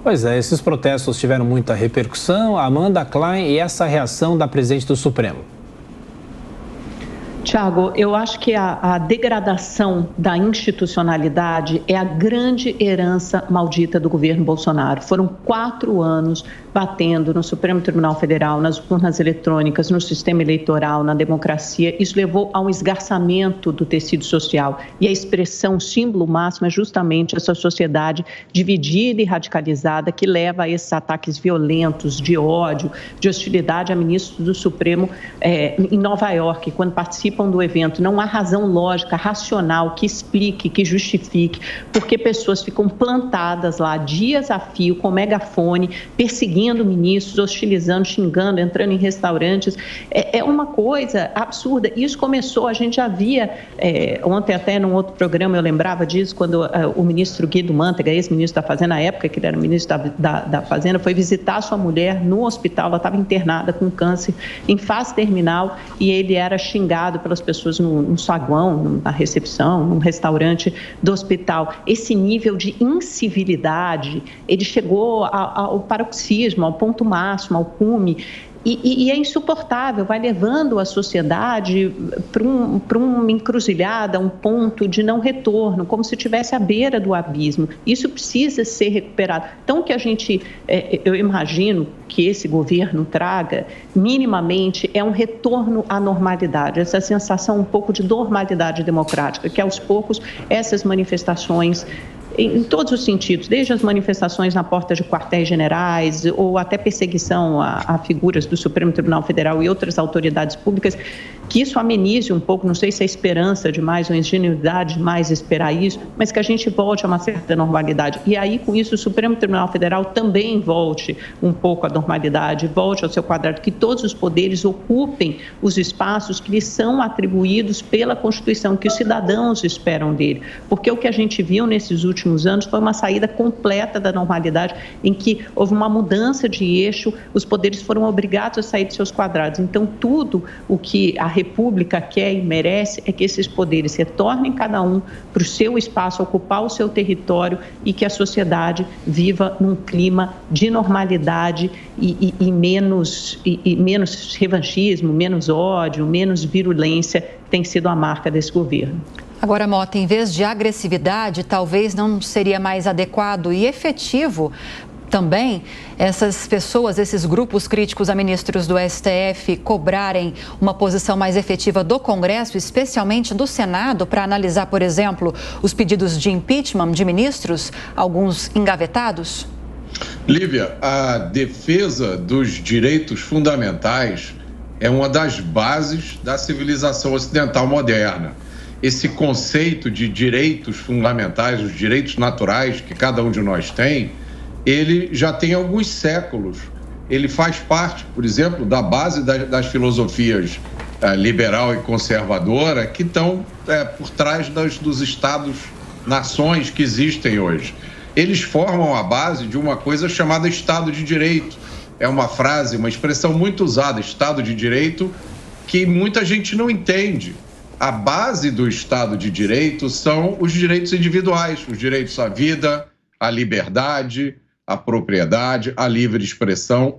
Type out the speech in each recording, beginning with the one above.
Pois é, esses protestos tiveram muita repercussão. Amanda Klein, e essa reação da presidente do Supremo? Tiago, eu acho que a degradação da institucionalidade é a grande herança maldita do governo Bolsonaro. Foram 4 anos batendo no Supremo Tribunal Federal, nas urnas eletrônicas, no sistema eleitoral, na democracia. Isso levou a um esgarçamento do tecido social. E a expressão, o símbolo máximo é justamente essa sociedade dividida e radicalizada que leva a esses ataques violentos, de ódio, de hostilidade a ministros do Supremo em Nova York, quando participam do evento. Não há razão lógica, racional, que explique, que justifique, porque pessoas ficam plantadas lá dias a fio, com megafone, perseguindo ministros, hostilizando, xingando, entrando em restaurantes. É uma coisa absurda. Isso começou, a gente já via, ontem até num outro programa eu lembrava disso, quando o ministro Guido Mantega, ex-ministro da Fazenda, na época que ele era ministro da Fazenda, foi visitar sua mulher no hospital. Ela estava internada com câncer em fase terminal e ele era xingado pelas pessoas no saguão, na recepção, num restaurante do hospital. Esse nível de incivilidade, ele chegou ao paroxismo, ao ponto máximo, ao cume. E é insuportável, vai levando a sociedade para uma encruzilhada, um ponto de não retorno, como se estivesse à beira do abismo. Isso precisa ser recuperado. Então, o que eu imagino que esse governo traga, minimamente, é um retorno à normalidade, essa sensação um pouco de normalidade democrática, que aos poucos essas manifestações, em todos os sentidos, desde as manifestações na porta de quartéis generais ou até perseguição a figuras do Supremo Tribunal Federal e outras autoridades públicas, que isso amenize um pouco, não sei se é esperança demais ou ingenuidade demais esperar isso, mas que a gente volte a uma certa normalidade. E aí, com isso, o Supremo Tribunal Federal também volte um pouco à normalidade, volte ao seu quadrado, que todos os poderes ocupem os espaços que lhes são atribuídos pela Constituição, que os cidadãos esperam dele. Porque o que a gente viu nesses últimos anos foi uma saída completa da normalidade, em que houve uma mudança de eixo, os poderes foram obrigados a sair de seus quadrados. Então, tudo o que a República quer e merece é que esses poderes retornem cada um para o seu espaço, ocupar o seu território e que a sociedade viva num clima de normalidade e menos revanchismo, menos ódio, menos virulência, que tem sido a marca desse governo. Agora, Mota, em vez de agressividade, talvez não seria mais adequado e efetivo também essas pessoas, esses grupos críticos a ministros do STF cobrarem uma posição mais efetiva do Congresso, especialmente do Senado, para analisar, por exemplo, os pedidos de impeachment de ministros, alguns engavetados? Lívia, a defesa dos direitos fundamentais é uma das bases da civilização ocidental moderna. Esse conceito de direitos fundamentais, os direitos naturais que cada um de nós tem, ele já tem alguns séculos. Ele faz parte, por exemplo, da base das filosofias liberal e conservadora que estão por trás dos Estados-nações que existem hoje. Eles formam a base de uma coisa chamada Estado de Direito. É uma frase, uma expressão muito usada, Estado de Direito, que muita gente não entende. A base do Estado de Direito são os direitos individuais, os direitos à vida, à liberdade, à propriedade, à livre expressão.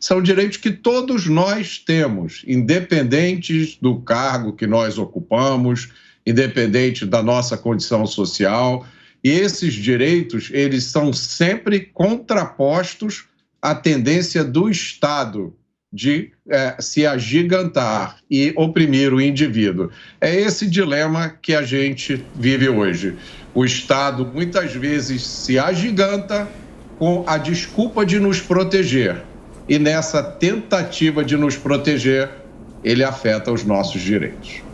São direitos que todos nós temos, independentes do cargo que nós ocupamos, independente da nossa condição social. E esses direitos, eles são sempre contrapostos à tendência do Estado de se agigantar e oprimir o indivíduo. É esse dilema que a gente vive hoje. O Estado muitas vezes se agiganta com a desculpa de nos proteger. E nessa tentativa de nos proteger, ele afeta os nossos direitos.